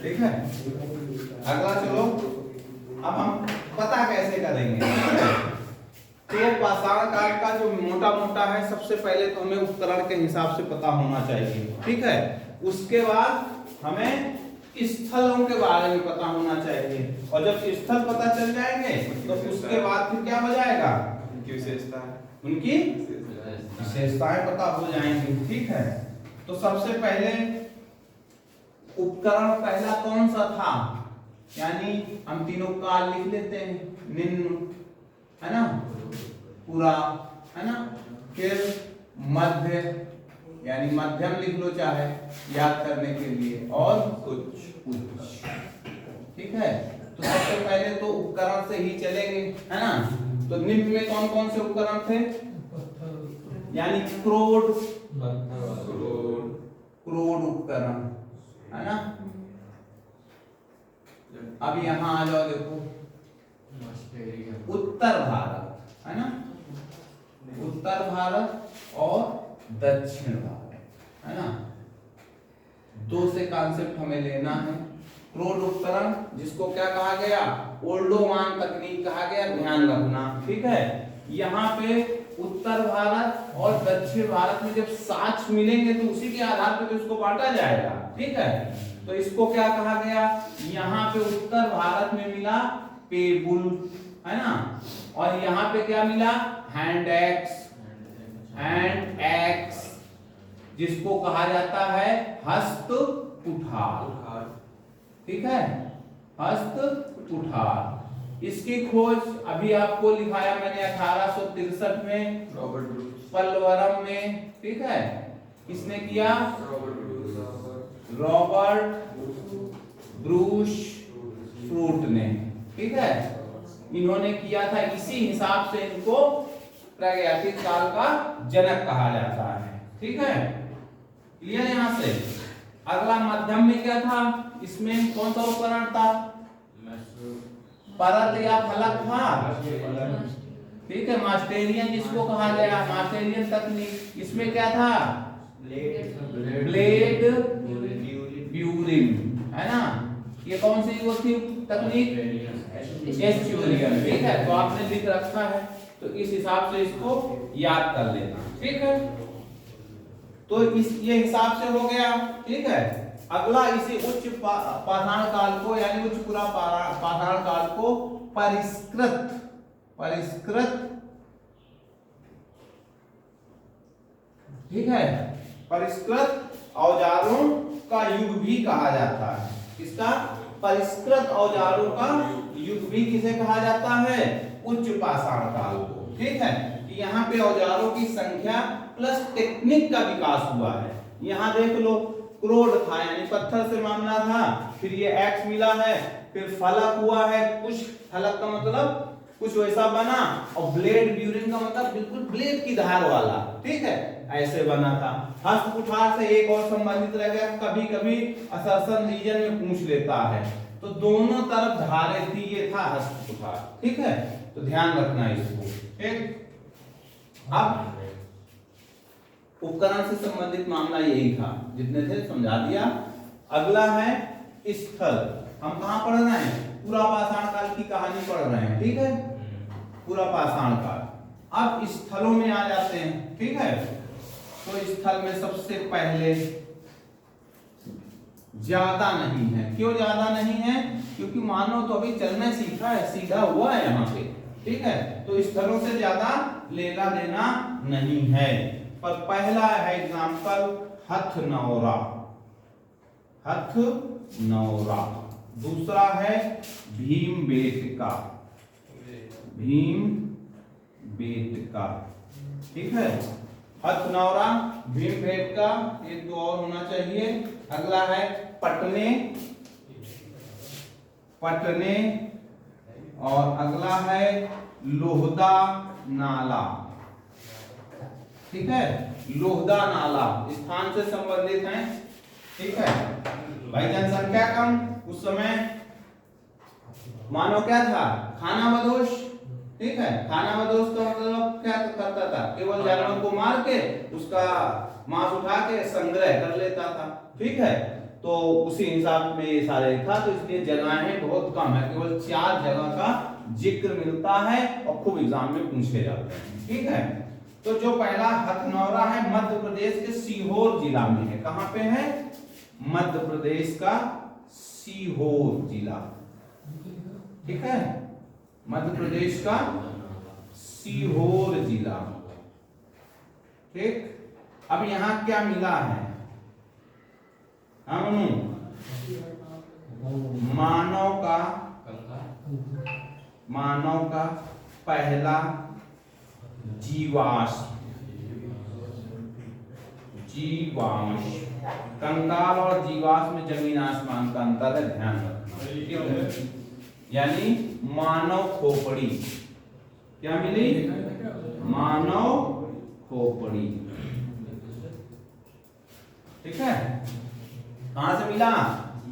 ठीक है, अगला चलो, अब हम पता कैसे करेंगे? तो पाषाण काल का जो मोटा मोटा है, सबसे पहले तो हमें उपकरण के हिसाब से पता होना चाहिए। ठीक है, उसके बाद हमें स्थलों के बारे में पता होना चाहिए, और जब स्थल पता चल जाएंगे तो उसके बाद फिर क्या हो जाएगा? उनकी विशेषताएं पता हो जाएंगी। ठीक है, तो सबसे पहले उपकरण पहला कौन सा था? यानी हम तीनों काल लिख लेते हैं, निम्न है ना, पूरा है ना, फिर मध्य यानी मध्यम लिख लो चाहे याद करने के लिए, और कुछ उच्च। ठीक है, तो सबसे पहले तो उपकरण से ही चलेंगे, है ना। तो निम्न में कौन कौन से उपकरण थे? यानी क्रोड, क्रोड उपकरण, है ना। अब यहां आ जाओ, देखो उत्तर भारत, है ना, उत्तर भारत और दक्षिण भारत, है ना, दो से कॉन्सेप्ट हमें लेना है। क्रोड उपकरण जिसको क्या कहा गया? ओल्डोमान तकनीक कहा गया, ध्यान रखना। ठीक है, यहाँ पे उत्तर भारत और दक्षिण भारत में जब साक्ष्य मिलेंगे तो उसी के आधार पर उसको बांटा जाएगा। ठीक है, तो इसको क्या कहा गया? यहाँ पे उत्तर भारत में मिला पेबुल है ना। और यहाँ पे क्या मिला, हैंड एक्स जिसको कहा जाता है हस्त कुठार, ठीक है, हस्त कुठार। इसकी खोज अभी आपको लिखाया मैंने 1863 में पल्वरम में, ठीक है, किसने किया, रॉबर्ट ब्रूस फ्रूट ने, ठीक है, इन्होंने किया था। इसी हिसाब से इनको प्रागैतिक काल का जनक कहा जाता है, ठीक है, क्लियर। यहां से अगला मध्यम में क्या था, इसमें कौन सा उपकरण था, परत या फलक था, ठीक है, मास्टेरियन जिसको कहा गया, मास्टेरियन तकनीक। इसमें क्या था, ब्लेड ब्यूरिंग, है ना। ये कौन सी वो थी तकनीक, एस्चुरियन, ठीक है, तो आपने लिख रखा है, तो इस हिसाब से इसको याद कर लेना, ठीक है। तो ये हिसाब से हो गया, ठीक है। अगला इसी उच्च पाषाण काल को यानी उच्च पुरा पाषाण काल को परिष्कृत ठीक है, परिष्कृत औजारों का युग भी कहा जाता है। इसका परिष्कृत औजारों का युग भी किसे कहा जाता है, उच्च पाषाण काल को, ठीक है। कि यहाँ पे औजारों की संख्या प्लस टेक्निक का विकास हुआ है। यहाँ देख लो, क्रोड था यानी पत्थर से मामला था, फिर ये एक्स मिला है, फिर फलक हुआ है, कुछ फलक का मतलब कुछ वैसा बना, और ब्लेड ब्यूरिंग का मतलब बिल्कुल ब्लेड की धार वाला, ठीक है, ऐसे बना था। हस्त कुठार से एक और संबंधित रह गया, कभी कभी असर्शन रीजन में पूछ लेता है, तो दोनों तरफ धारें थी, ये था हस्त कुठार, ठीक है, तो ध्यान रखना इसको, ठीक। अब उपकरण से संबंधित मामला यही था, जितने थे समझा दिया। अगला है स्थल। हम कहाँ पढ़ रहे हैं, पूरा पाषाण काल की कहानी पढ़ रहे हैं, ठीक है, पूरा पाषाण काल। अब स्थलों में आ जाते हैं, ठीक है। तो स्थल में सबसे पहले ज्यादा नहीं है, क्यों ज्यादा नहीं है, क्योंकि मानव तो अभी चलना सीखा है, सीधा हुआ है यहाँ पे, ठीक है, तो स्थलों से ज्यादा लेना देना नहीं है। पर पहला है एग्जाम्पल हथनौरा, हथनौरा। दूसरा है भीमबेटका, भीमबेटका, ठीक है, हथनौरा, भीमबेटका, एक दो और होना चाहिए। अगला है पटने, पटने, और अगला है लोहदा नाला, ठीक है, लोहदा नाला स्थान से संबंधित है, ठीक है। भाई जनसंख्या कम, उस समय मानव क्या था, खाना बदोश, ठीक है, खाना बदोश का मतलब क्या करता था, केवल जानवर को मार के उसका मांस उठा के संग्रह कर लेता था, ठीक है। तो उसी हिसाब में ये सारे था, तो इसलिए जगहें बहुत कम है, केवल 4 जगह का जिक्र मिलता है और खूब एग्जाम में पूछे जाते हैं, ठीक है। तो जो पहला हथनौरा है मध्य प्रदेश के सीहोर जिला में है। कहां पे है, मध्य प्रदेश का सीहोर जिला, ठीक है, मध्य प्रदेश का सीहोर जिला, ठीक। अब यहां क्या मिला है, मानव का पहला जीवाश्म, कंकाल और जीवाश्म में जमीन आसमान का अंतर है, ध्यान रखना। यानी मानव खोपड़ी, क्या मिली, मानव खोपड़ी, ठीक है। कहां से मिला,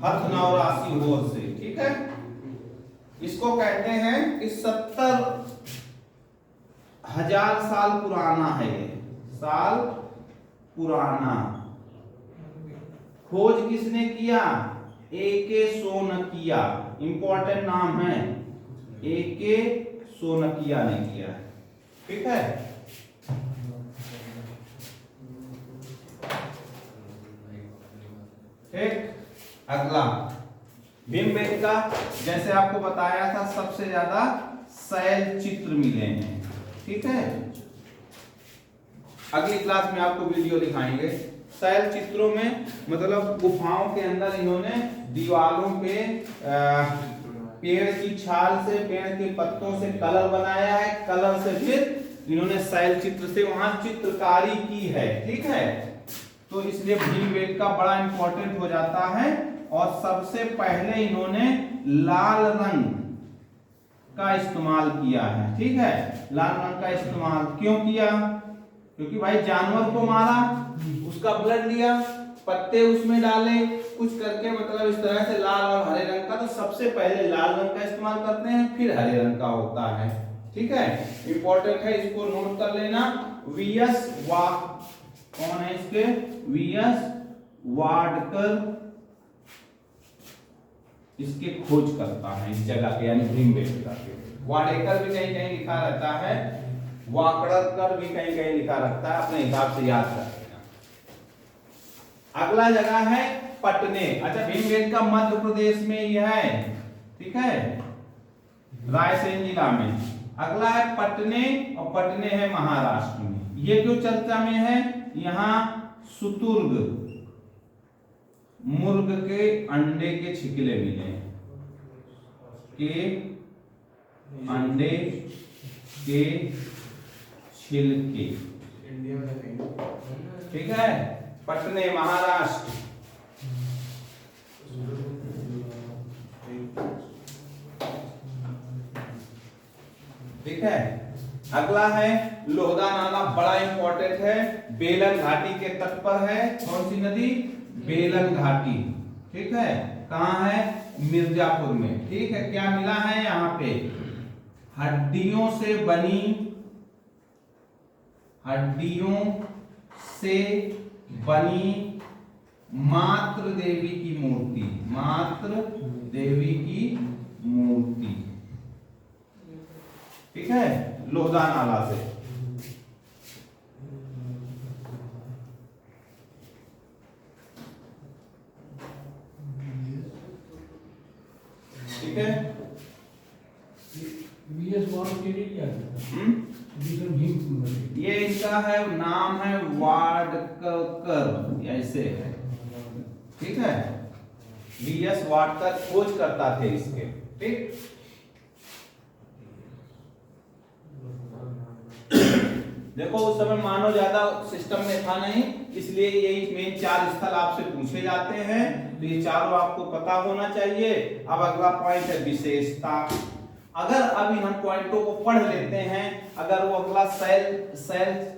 हथनौरा सीहोर से, ठीक है। इसको कहते हैं कि 70,000 साल पुराना है, ये साल पुराना। खोज किसने किया, A.K. सोनकिया, इंपॉर्टेंट नाम है, A.K. सोनकिया ने किया, ठीक है। ठीक, अगला भीमबेटका जैसे आपको बताया था सबसे ज्यादा शैल चित्र मिले हैं, ठीक है। अगली क्लास में आपको वीडियो दिखाएंगे। शैल चित्रों में मतलब गुफाओं के अंदर इन्होंने दीवारों पे पेड़ की छाल से, पेड़ के पत्तों से कलर बनाया है, कलर से फिर इन्होंने शैल चित्र से वहां चित्रकारी की है, ठीक है। तो इसलिए भीमबेटका बड़ा इंपॉर्टेंट हो जाता है। और सबसे पहले इन्होंने लाल रंग का इस्तेमाल किया है, ठीक है। लाल रंग का इस्तेमाल क्यों किया? क्योंकि भाई जानवर को मारा, उसका ब्लड लिया, पत्ते उसमें डाले, कुछ करके मतलब इस तरह से लाल और हरे रंग का, तो सबसे पहले लाल रंग का इस्तेमाल करते हैं, फिर हरे रंग का होता है, ठीक है। इंपॉर्टेंट है, इसको नोट कर लेना। वीएस कौन है इसके? वीएस वाडकर इसके खोज करता है इस जगह के, यानी भीमबेटका के। वाडेकर भी कहीं कहीं लिखा रहता है, वाकड़कर भी कहीं कहीं लिखा रहता है, अपने हिसाब से याद कर लेना। अगला जगह है पटने। अच्छा, भीमबेटका मध्य प्रदेश में ही है, ठीक है, रायसेन जिला में। अगला है पटने, और पटने है महाराष्ट्र में। ये जो चर्चा में है, यहाँ सुतुर्ग मुर्ग के अंडे के छिकले मिले, के अंडे के छिलके, ठीक है, पटने महाराष्ट्र। ठीक है। अगला है लोहदा नाला, बड़ा इंपॉर्टेंट है, बेलन घाटी के तट पर है। कौन सी नदी? बेलन घाटी, ठीक है। कहाँ है? मिर्जापुर में, ठीक है। क्या मिला है यहाँ पे? हड्डियों से बनी मात्र देवी की मूर्ति, मात्र देवी की मूर्ति, ठीक है, लोहदा नाला से। ठीक है। ये इनका है, नाम है वाडकर, ऐसे है, ठीक है। वीएस वाडकर खोज करता थे इसके, ठीक। देखो उस समय मानव ज्यादा सिस्टम में था नहीं, इसलिए यही मेन 4 स्थल आपसे पूछे जाते हैं, तो ये चारों आपको पता होना चाहिए। अब अगला पॉइंट है विशेषता। अगर अब इन पॉइंटों को पढ़ लेते हैं, अगर वो अगला शैल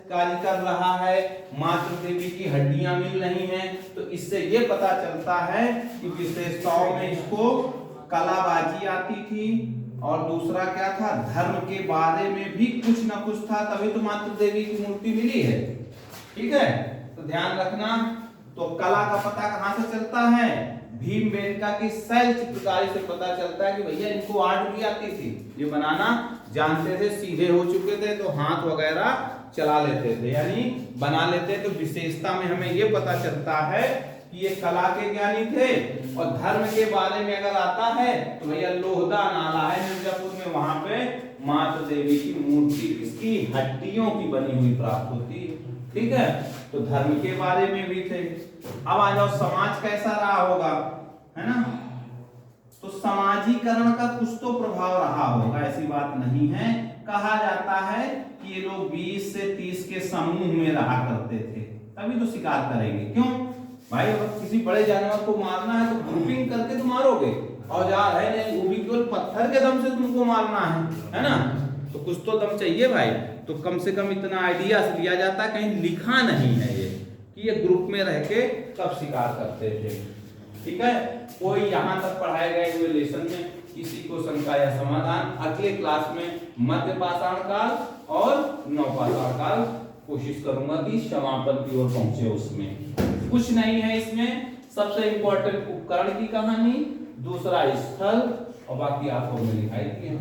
कार्य कर रहा है, मात्र देवी की हड्डियां मिल रही हैं, तो इससे ये पता चलता है कि विशेषताओं में इसको कलाबाजी आती थी, और दूसरा क्या था? धर्म के बारे में भी कुछ ना कुछ था, तभी तो मात्र देवी की मूर्ति मिली है, ठीक है। तो ध्यान रखना। तो कला का पता कहां से चलता है? भीमबेटका की शैल चित्रकारी से पता चलता है कि भैया इनको आर्ट भी आती थी, ये बनाना जानते थे, सीधे हो चुके थे, तो हाथ वगैरह चला लेते थे, यानी बना लेते। तो विशेषता में हमें ये पता चलता है कि ये कला के ज्ञानी थे। और धर्म के बारे में अगर आता है तो भैया लोहदा नाला है मिर्जापुर में, वहां पे मात्र देवी की मूर्ति इसकी हड्डियों की बनी हुई प्राप्त होती है, ठीक है। तो धर्म के बारे में भी थे। अब आ जाओ समाज कैसा रहा होगा, है ना। तो समाजीकरण का कुछ तो प्रभाव रहा होगा, ऐसी बात नहीं है। कहा जाता है कि ये लोग 20 से 30 के समूह में रहा करते थे, तभी तो शिकार करेंगे। क्यों भाई? अगर किसी बड़े जानवर को मारना है तो ग्रुपिंग करके तो मारोगे, औजार है नहीं, वो भी केवल पत्थर के दम से तुमको मारना है ना। तो कुछ तो दम चाहिए भाई। तो कम से कम इतना आइडिया लिया जाता है, कहीं लिखा नहीं है ये कि ये ग्रुप में रह के कब शिकार करते थे, ठीक है। कोई यहाँ तक पढ़ाए गए हुए लेसन में किसी को शंका या समाधान, अगले क्लास में मध्य पाषाण काल और नवपाषाण काल कोशिश करूंगा कि समापन की ओर पहुंचे। उसमें कुछ नहीं है, इसमें सबसे इंपॉर्टेंट उपकरण की कहानी, दूसरा स्थल, और बाकी आपको लिखाई दिए।